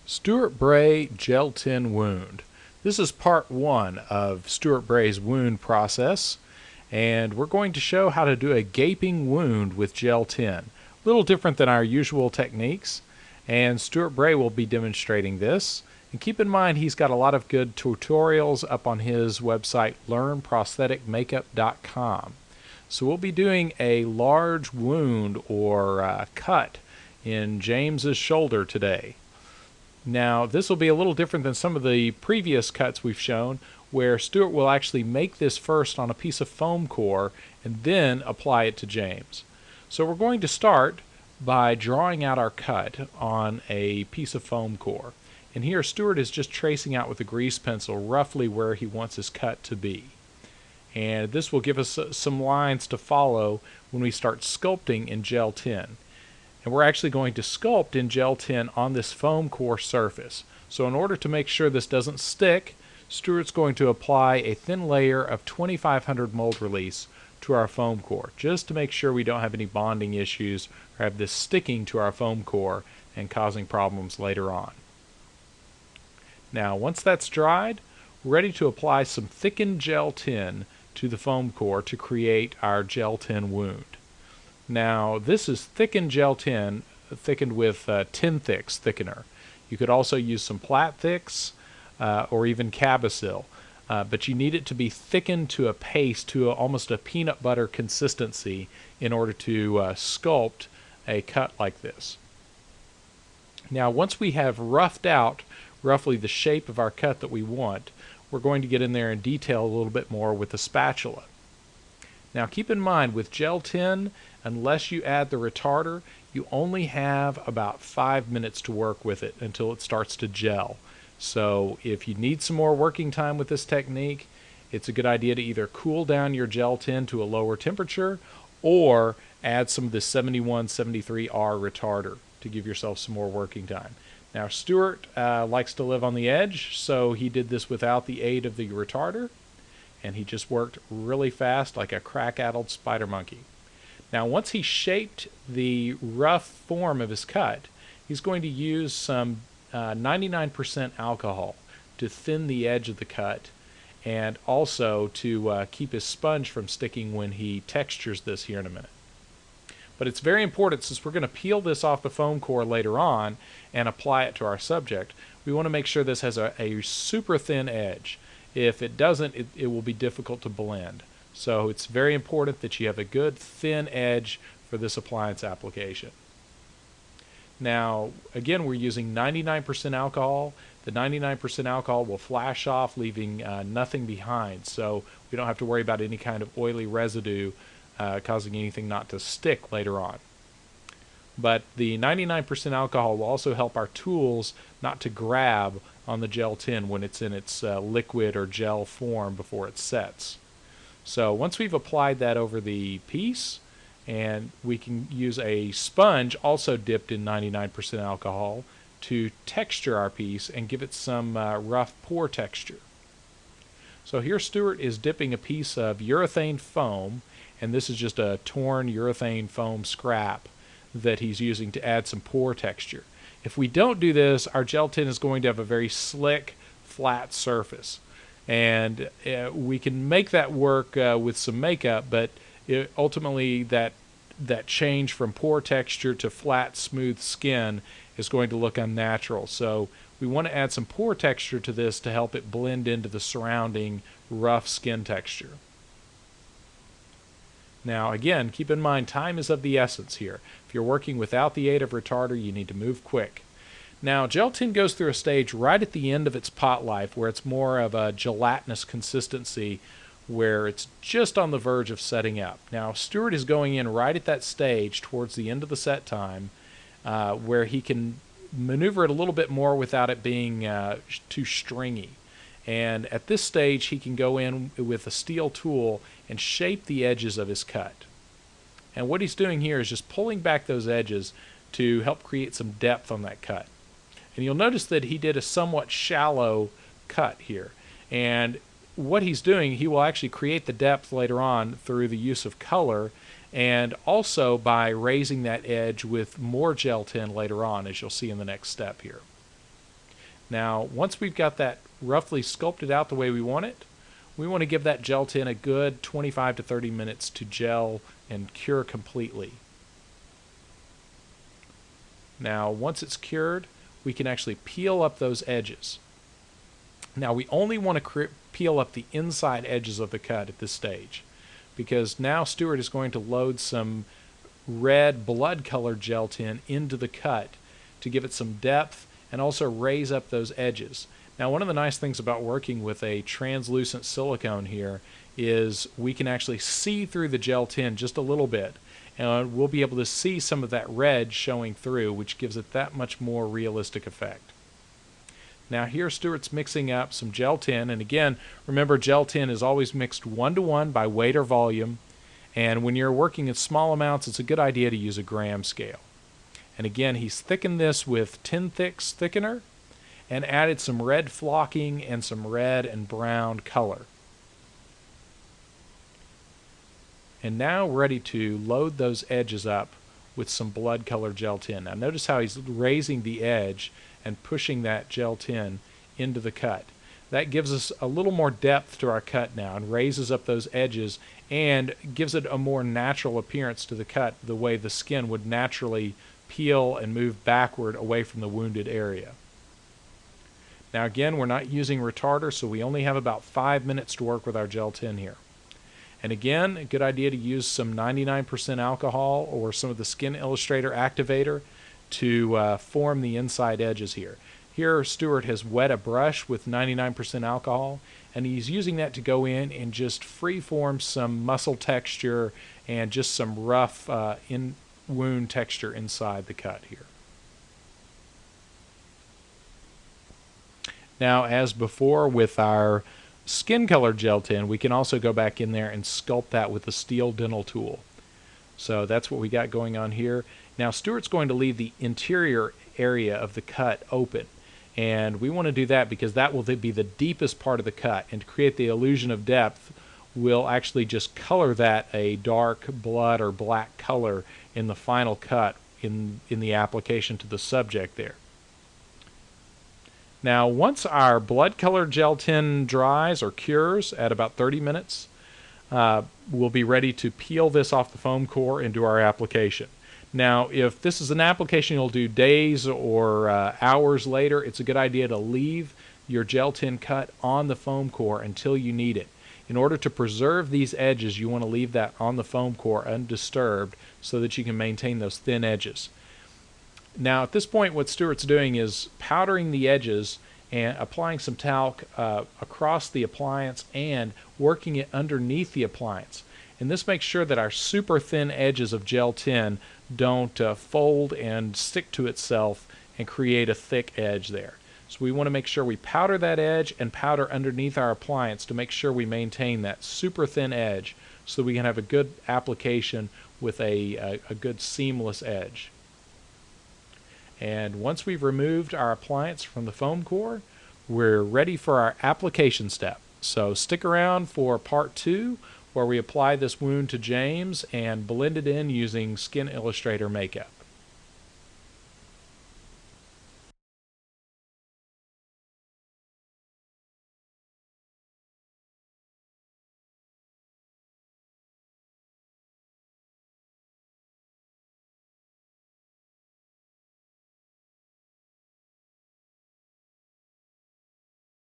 Stuart Bray Gel-10 wound. This is part one of Stuart Bray's wound process, and we're going to show how to do a gaping wound with Gel-10. A little different than our usual techniques, and Stuart Bray will be demonstrating this. And keep in mind he's got a lot of good tutorials up on his website learnprostheticmakeup.com. So we'll be doing a large wound or cut in James's shoulder today. Now this will be a little different than some of the previous cuts we've shown, where Stuart will actually make this first on a piece of foam core and then apply it to James. So we're going to start by drawing out our cut on a piece of foam core. And here Stuart is just tracing out with a grease pencil roughly where he wants his cut to be. And this will give us some lines to follow when we start sculpting in Gel-10. And we're actually going to sculpt in Gel-10 on this foam core surface. So in order to make sure this doesn't stick, Stuart's going to apply a thin layer of 2500 mold release to our foam core, just to make sure we don't have any bonding issues or have this sticking to our foam core and causing problems later on. Now once that's dried, we're ready to apply some thickened Gel-10 to the foam core to create our Gel-10 wound. Now this is thickened Gel-10, thickened with Tin-Thix thickener. You could also use some plat-gel or even Cabicil, but you need it to be thickened to a paste, to almost a peanut butter consistency in order to sculpt a cut like this. Now once we have roughed out roughly the shape of our cut that we want, we're going to get in there and detail a little bit more with the spatula. Now keep in mind with Gel-10, unless you add the retarder, you only have about 5 minutes to work with it until it starts to gel. So if you need some more working time with this technique, it's a good idea to either cool down your Gel-10 to a lower temperature or add some of the 7173R retarder to give yourself some more working time. Now Stuart likes to live on the edge, so he did this without the aid of the retarder, and he just worked really fast like a crack-addled spider monkey. Now once he shaped the rough form of his cut, he's going to use some 99% alcohol to thin the edge of the cut, and also to keep his sponge from sticking when he textures this here in a minute. But it's very important, since we're going to peel this off the foam core later on and apply it to our subject, we want to make sure this has a super thin edge. If it doesn't, it will be difficult to blend. So it's very important that you have a good thin edge for this appliance application. Now again, we're using 99% alcohol. The 99% alcohol will flash off, leaving nothing behind, so we don't have to worry about any kind of oily residue causing anything not to stick later on. But the 99% alcohol will also help our tools not to grab on the Gel-10 when it's in its liquid or gel form before it sets. So once we've applied that over the piece, and we can use a sponge also dipped in 99% alcohol to texture our piece and give it some rough pore texture. So here Stuart is dipping a piece of urethane foam, and this is just a torn urethane foam scrap that he's using to add some pore texture. If we don't do this, our Gel-10 is going to have a very slick, flat surface. And we can make that work with some makeup, but ultimately that change from pore texture to flat, smooth skin is going to look unnatural. So we want to add some pore texture to this to help it blend into the surrounding rough skin texture. Now again, keep in mind time is of the essence here. If you're working without the aid of retarder, you need to move quick. Now Gel-10 goes through a stage right at the end of its pot life where it's more of a gelatinous consistency, where it's just on the verge of setting up. Now Stuart is going in right at that stage towards the end of the set time, where he can maneuver it a little bit more without it being too stringy. And at this stage he can go in with a steel tool and shape the edges of his cut. And what he's doing here is just pulling back those edges to help create some depth on that cut. And you'll notice that he did a somewhat shallow cut here. And what he's doing, he will actually create the depth later on through the use of color, and also by raising that edge with more Gel-10 later on, as you'll see in the next step here. Now, once we've got that roughly sculpted out the way we want it, we want to give that gel-10 a good 25 to 30 minutes to gel and cure completely. Now, once it's cured, we can actually peel up those edges. Now, we only want to peel up the inside edges of the cut at this stage, because now Suart is going to load some red blood-colored gel-10 into the cut to give it some depth and also raise up those edges. Now, one of the nice things about working with a translucent silicone here is we can actually see through the gel-10 just a little bit, and we'll be able to see some of that red showing through, which gives it that much more realistic effect. Now here Suart's mixing up some gel-10, and again, remember gel-10 is always mixed 1-to-1 by weight or volume, and when you're working in small amounts, it's a good idea to use a gram scale. And again, he's thickened this with Tin Thicks thickener and added some red flocking and some red and brown color. And now we're ready to load those edges up with some blood colored gel-10. Now notice how he's raising the edge and pushing that gel-10 into the cut. That gives us a little more depth to our cut now and raises up those edges and gives it a more natural appearance to the cut, the way the skin would naturally peel and move backward away from the wounded area. Now again, we're not using retarder, so we only have about 5 minutes to work with our gel-10 here. And again, a good idea to use some 99% alcohol or some of the Skin Illustrator activator to form the inside edges here. Here Suart has wet a brush with 99% alcohol, and he's using that to go in and just free form some muscle texture and just some rough wound texture inside the cut here. Now, as before with our skin colored gel-10, we can also go back in there and sculpt that with the steel dental tool. So that's what we got going on here. Now Suart's going to leave the interior area of the cut open, and we want to do that because that will be the deepest part of the cut, and to create the illusion of depth we'll actually just color that a dark blood or black color in the final cut in the application to the subject there. Now once our blood colored gel-10 dries or cures at about 30 minutes, we'll be ready to peel this off the foam core and do our application. Now if this is an application you'll do days or hours later, it's a good idea to leave your gel-10 cut on the foam core until you need it. In order to preserve these edges, you want to leave that on the foam core undisturbed so that you can maintain those thin edges. Now at this point what Suart's doing is powdering the edges and applying some talc across the appliance and working it underneath the appliance. And this makes sure that our super thin edges of gel-10 don't fold and stick to itself and create a thick edge there. So we want to make sure we powder that edge and powder underneath our appliance to make sure we maintain that super thin edge so we can have a good application with a good seamless edge. And once we've removed our appliance from the foam core, we're ready for our application step. So stick around for part 2, where we apply this wound to James and blend it in using Skin Illustrator makeup.